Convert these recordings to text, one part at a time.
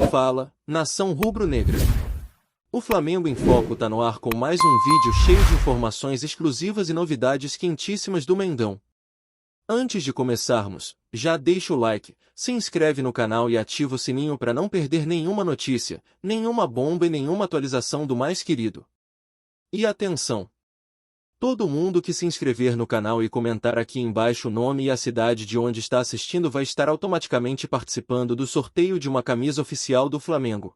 Fala, nação rubro-negra. O Flamengo em Foco tá no ar com mais um vídeo cheio de informações exclusivas e novidades quentíssimas do Mengão. Antes de começarmos, já deixa o like, se inscreve no canal e ativa o sininho para não perder nenhuma notícia, nenhuma bomba e nenhuma atualização do mais querido. E atenção! Todo mundo que se inscrever no canal e comentar aqui embaixo o nome e a cidade de onde está assistindo vai estar automaticamente participando do sorteio de uma camisa oficial do Flamengo.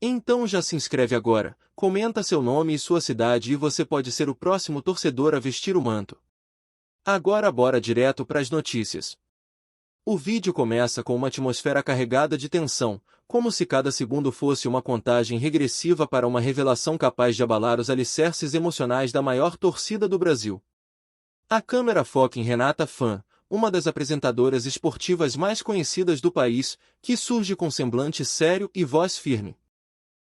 Então já se inscreve agora, comenta seu nome e sua cidade e você pode ser o próximo torcedor a vestir o manto. Agora bora direto para as notícias. O vídeo começa com uma atmosfera carregada de tensão, como se cada segundo fosse uma contagem regressiva para uma revelação capaz de abalar os alicerces emocionais da maior torcida do Brasil. A câmera foca em Renata Fã, uma das apresentadoras esportivas mais conhecidas do país, que surge com semblante sério e voz firme.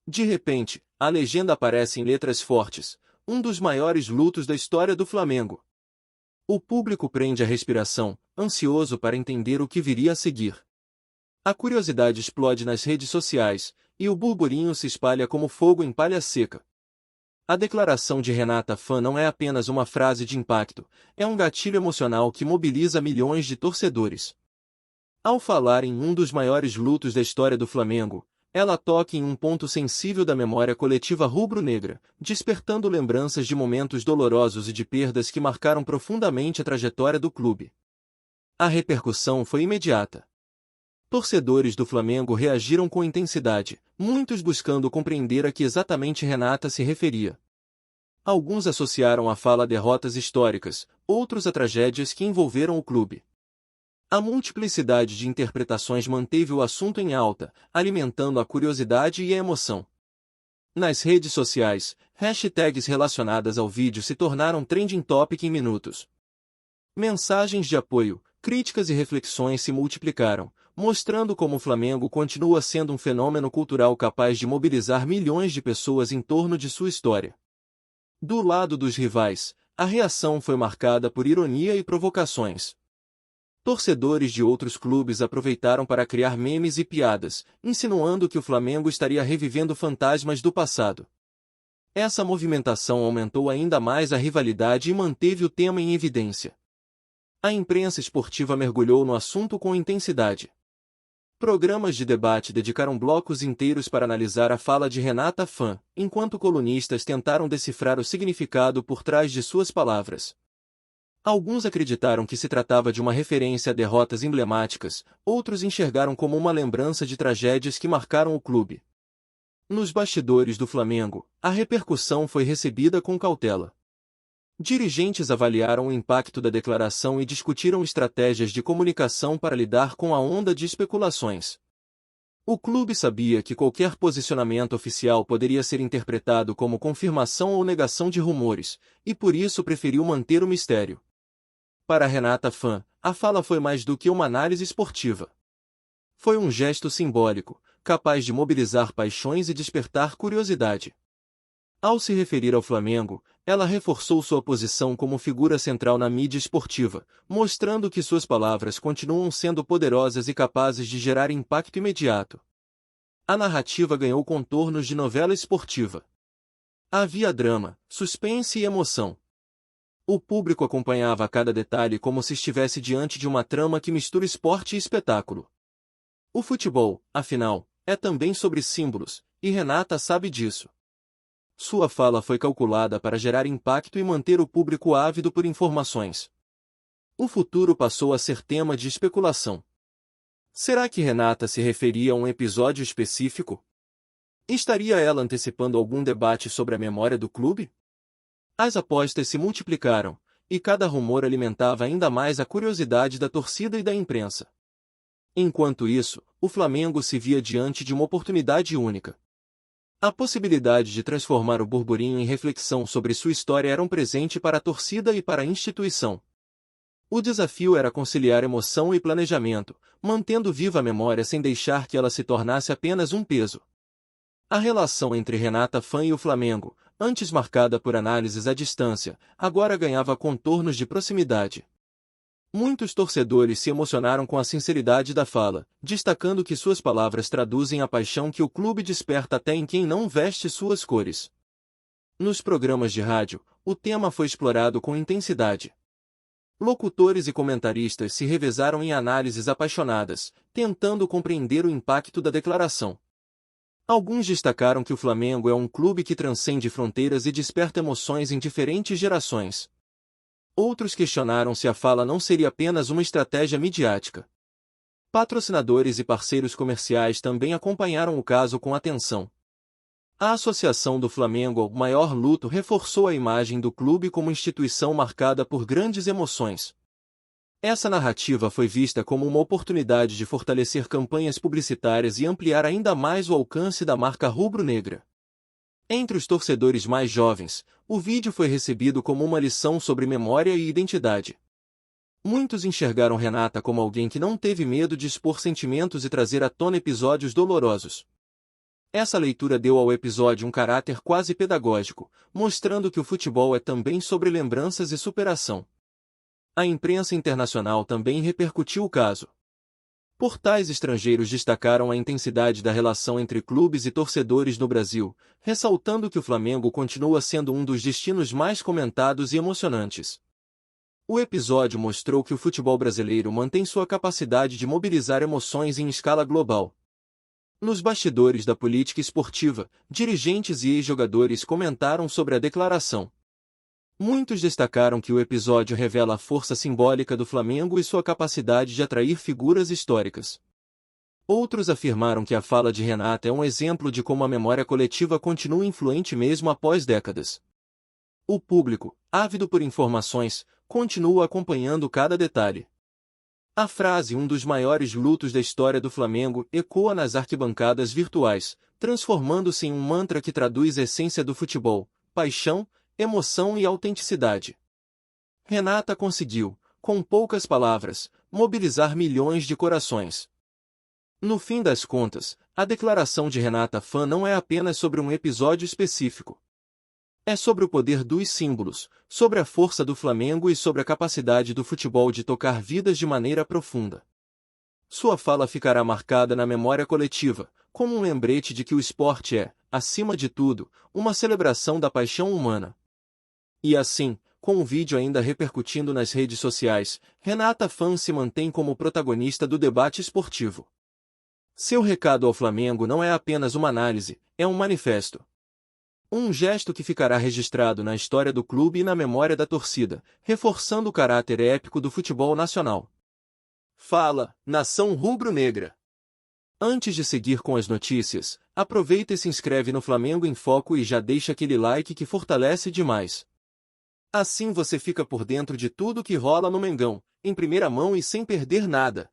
De repente, a legenda aparece em letras fortes: um dos maiores lutos da história do Flamengo. O público prende a respiração, ansioso para entender o que viria a seguir. A curiosidade explode nas redes sociais, e o burburinho se espalha como fogo em palha seca. A declaração de Renata Fã não é apenas uma frase de impacto, é um gatilho emocional que mobiliza milhões de torcedores. Ao falar em um dos maiores lutos da história do Flamengo, ela toca em um ponto sensível da memória coletiva rubro-negra, despertando lembranças de momentos dolorosos e de perdas que marcaram profundamente a trajetória do clube. A repercussão foi imediata. Torcedores do Flamengo reagiram com intensidade, muitos buscando compreender a que exatamente Renata se referia. Alguns associaram a fala a derrotas históricas, outros a tragédias que envolveram o clube. A multiplicidade de interpretações manteve o assunto em alta, alimentando a curiosidade e a emoção. Nas redes sociais, hashtags relacionadas ao vídeo se tornaram trending topic em minutos. Mensagens de apoio, críticas e reflexões se multiplicaram, mostrando como o Flamengo continua sendo um fenômeno cultural capaz de mobilizar milhões de pessoas em torno de sua história. Do lado dos rivais, a reação foi marcada por ironia e provocações. Torcedores de outros clubes aproveitaram para criar memes e piadas, insinuando que o Flamengo estaria revivendo fantasmas do passado. Essa movimentação aumentou ainda mais a rivalidade e manteve o tema em evidência. A imprensa esportiva mergulhou no assunto com intensidade. Programas de debate dedicaram blocos inteiros para analisar a fala de Renata Fã, enquanto colunistas tentaram decifrar o significado por trás de suas palavras. Alguns acreditaram que se tratava de uma referência a derrotas emblemáticas, outros enxergaram como uma lembrança de tragédias que marcaram o clube. Nos bastidores do Flamengo, a repercussão foi recebida com cautela. Dirigentes avaliaram o impacto da declaração e discutiram estratégias de comunicação para lidar com a onda de especulações. O clube sabia que qualquer posicionamento oficial poderia ser interpretado como confirmação ou negação de rumores, e por isso preferiu manter o mistério. Para Renata Fã, a fala foi mais do que uma análise esportiva. Foi um gesto simbólico, capaz de mobilizar paixões e despertar curiosidade. Ao se referir ao Flamengo, ela reforçou sua posição como figura central na mídia esportiva, mostrando que suas palavras continuam sendo poderosas e capazes de gerar impacto imediato. A narrativa ganhou contornos de novela esportiva. Havia drama, suspense e emoção. O público acompanhava cada detalhe como se estivesse diante de uma trama que mistura esporte e espetáculo. O futebol, afinal, é também sobre símbolos, e Renata sabe disso. Sua fala foi calculada para gerar impacto e manter o público ávido por informações. O futuro passou a ser tema de especulação. Será que Renata se referia a um episódio específico? Estaria ela antecipando algum debate sobre a memória do clube? As apostas se multiplicaram, e cada rumor alimentava ainda mais a curiosidade da torcida e da imprensa. Enquanto isso, o Flamengo se via diante de uma oportunidade única. A possibilidade de transformar o burburinho em reflexão sobre sua história era um presente para a torcida e para a instituição. O desafio era conciliar emoção e planejamento, mantendo viva a memória sem deixar que ela se tornasse apenas um peso. A relação entre Renata Fã e o Flamengo, antes marcada por análises à distância, agora ganhava contornos de proximidade. Muitos torcedores se emocionaram com a sinceridade da fala, destacando que suas palavras traduzem a paixão que o clube desperta até em quem não veste suas cores. Nos programas de rádio, o tema foi explorado com intensidade. Locutores e comentaristas se revezaram em análises apaixonadas, tentando compreender o impacto da declaração. Alguns destacaram que o Flamengo é um clube que transcende fronteiras e desperta emoções em diferentes gerações. Outros questionaram se a fala não seria apenas uma estratégia midiática. Patrocinadores e parceiros comerciais também acompanharam o caso com atenção. A associação do Flamengo ao maior luto reforçou a imagem do clube como instituição marcada por grandes emoções. Essa narrativa foi vista como uma oportunidade de fortalecer campanhas publicitárias e ampliar ainda mais o alcance da marca rubro-negra. Entre os torcedores mais jovens, o vídeo foi recebido como uma lição sobre memória e identidade. Muitos enxergaram Renata como alguém que não teve medo de expor sentimentos e trazer à tona episódios dolorosos. Essa leitura deu ao episódio um caráter quase pedagógico, mostrando que o futebol é também sobre lembranças e superação. A imprensa internacional também repercutiu o caso. Portais estrangeiros destacaram a intensidade da relação entre clubes e torcedores no Brasil, ressaltando que o Flamengo continua sendo um dos destinos mais comentados e emocionantes. O episódio mostrou que o futebol brasileiro mantém sua capacidade de mobilizar emoções em escala global. Nos bastidores da política esportiva, dirigentes e ex-jogadores comentaram sobre a declaração. Muitos destacaram que o episódio revela a força simbólica do Flamengo e sua capacidade de atrair figuras históricas. Outros afirmaram que a fala de Renata é um exemplo de como a memória coletiva continua influente mesmo após décadas. O público, ávido por informações, continua acompanhando cada detalhe. A frase "um dos maiores lutos da história do Flamengo" ecoa nas arquibancadas virtuais, transformando-se em um mantra que traduz a essência do futebol: paixão, emoção e autenticidade. Renata conseguiu, com poucas palavras, mobilizar milhões de corações. No fim das contas, a declaração de Renata Fã não é apenas sobre um episódio específico. É sobre o poder dos símbolos, sobre a força do Flamengo e sobre a capacidade do futebol de tocar vidas de maneira profunda. Sua fala ficará marcada na memória coletiva, como um lembrete de que o esporte é, acima de tudo, uma celebração da paixão humana. E assim, com o vídeo ainda repercutindo nas redes sociais, Renata Fã se mantém como protagonista do debate esportivo. Seu recado ao Flamengo não é apenas uma análise, é um manifesto. Um gesto que ficará registrado na história do clube e na memória da torcida, reforçando o caráter épico do futebol nacional. Fala, nação rubro-negra! Antes de seguir com as notícias, aproveita e se inscreve no Flamengo em Foco e já deixa aquele like que fortalece demais. Assim você fica por dentro de tudo que rola no Mengão, em primeira mão e sem perder nada.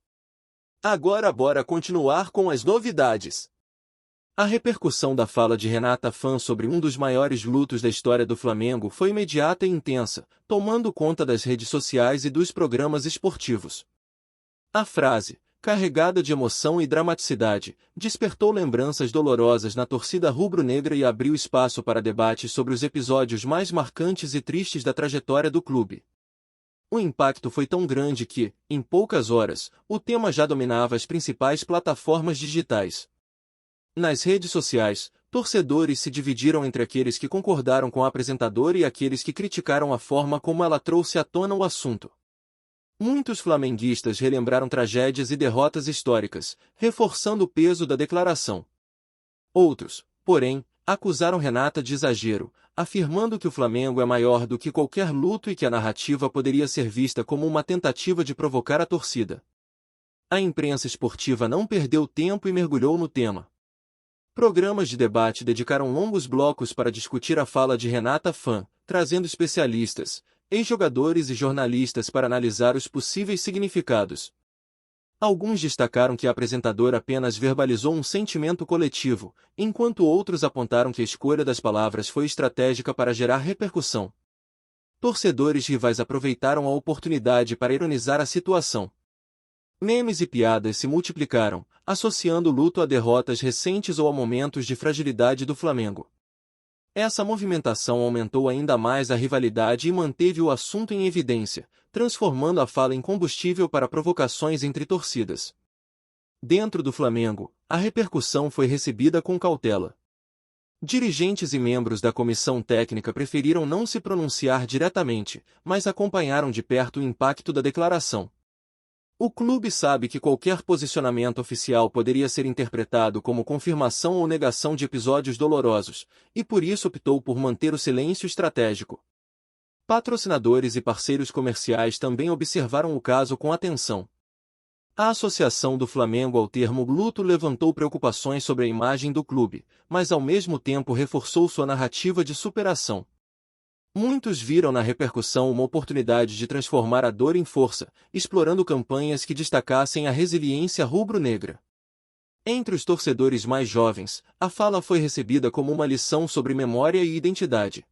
Agora bora continuar com as novidades. A repercussão da fala de Renata Fã sobre um dos maiores lutos da história do Flamengo foi imediata e intensa, tomando conta das redes sociais e dos programas esportivos. A frase, carregada de emoção e dramaticidade, despertou lembranças dolorosas na torcida rubro-negra e abriu espaço para debates sobre os episódios mais marcantes e tristes da trajetória do clube. O impacto foi tão grande que, em poucas horas, o tema já dominava as principais plataformas digitais. Nas redes sociais, torcedores se dividiram entre aqueles que concordaram com a apresentadora e aqueles que criticaram a forma como ela trouxe à tona o assunto. Muitos flamenguistas relembraram tragédias e derrotas históricas, reforçando o peso da declaração. Outros, porém, acusaram Renata de exagero, afirmando que o Flamengo é maior do que qualquer luto e que a narrativa poderia ser vista como uma tentativa de provocar a torcida. A imprensa esportiva não perdeu tempo e mergulhou no tema. Programas de debate dedicaram longos blocos para discutir a fala de Renata Fã, trazendo especialistas, ex-jogadores e jornalistas para analisar os possíveis significados. Alguns destacaram que a apresentadora apenas verbalizou um sentimento coletivo, enquanto outros apontaram que a escolha das palavras foi estratégica para gerar repercussão. Torcedores rivais aproveitaram a oportunidade para ironizar a situação. Memes e piadas se multiplicaram, associando o luto a derrotas recentes ou a momentos de fragilidade do Flamengo. Essa movimentação aumentou ainda mais a rivalidade e manteve o assunto em evidência, transformando a fala em combustível para provocações entre torcidas. Dentro do Flamengo, a repercussão foi recebida com cautela. Dirigentes e membros da comissão técnica preferiram não se pronunciar diretamente, mas acompanharam de perto o impacto da declaração. O clube sabe que qualquer posicionamento oficial poderia ser interpretado como confirmação ou negação de episódios dolorosos, e por isso optou por manter o silêncio estratégico. Patrocinadores e parceiros comerciais também observaram o caso com atenção. A associação do Flamengo ao termo luto levantou preocupações sobre a imagem do clube, mas ao mesmo tempo reforçou sua narrativa de superação. Muitos viram na repercussão uma oportunidade de transformar a dor em força, explorando campanhas que destacassem a resiliência rubro-negra. Entre os torcedores mais jovens, a fala foi recebida como uma lição sobre memória e identidade.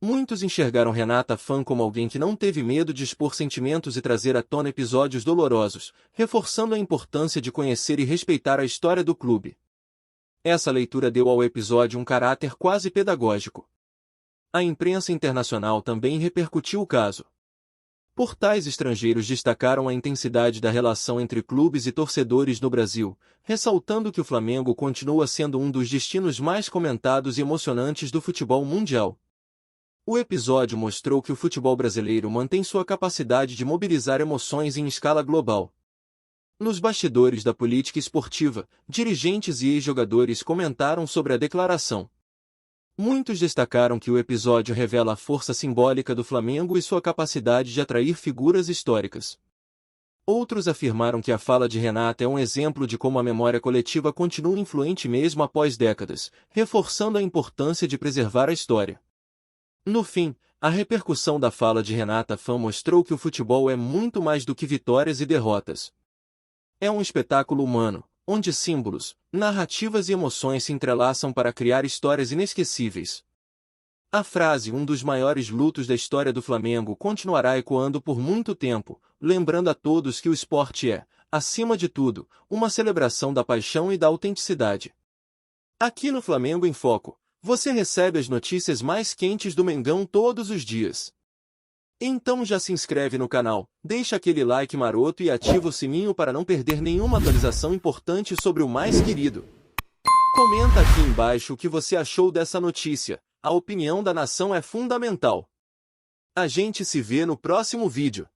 Muitos enxergaram Renata Fã como alguém que não teve medo de expor sentimentos e trazer à tona episódios dolorosos, reforçando a importância de conhecer e respeitar a história do clube. Essa leitura deu ao episódio um caráter quase pedagógico. A imprensa internacional também repercutiu o caso. Portais estrangeiros destacaram a intensidade da relação entre clubes e torcedores no Brasil, ressaltando que o Flamengo continua sendo um dos destinos mais comentados e emocionantes do futebol mundial. O episódio mostrou que o futebol brasileiro mantém sua capacidade de mobilizar emoções em escala global. Nos bastidores da política esportiva, dirigentes e ex-jogadores comentaram sobre a declaração. Muitos destacaram que o episódio revela a força simbólica do Flamengo e sua capacidade de atrair figuras históricas. Outros afirmaram que a fala de Renata é um exemplo de como a memória coletiva continua influente mesmo após décadas, reforçando a importância de preservar a história. No fim, a repercussão da fala de Renata Fã mostrou que o futebol é muito mais do que vitórias e derrotas. É um espetáculo humano, onde símbolos, narrativas e emoções se entrelaçam para criar histórias inesquecíveis. A frase "um dos maiores lutos da história do Flamengo" continuará ecoando por muito tempo, lembrando a todos que o esporte é, acima de tudo, uma celebração da paixão e da autenticidade. Aqui no Flamengo em Foco, você recebe as notícias mais quentes do Mengão todos os dias. Então já se inscreve no canal, deixa aquele like maroto e ativa o sininho para não perder nenhuma atualização importante sobre o mais querido. Comenta aqui embaixo o que você achou dessa notícia, a opinião da nação é fundamental. A gente se vê no próximo vídeo.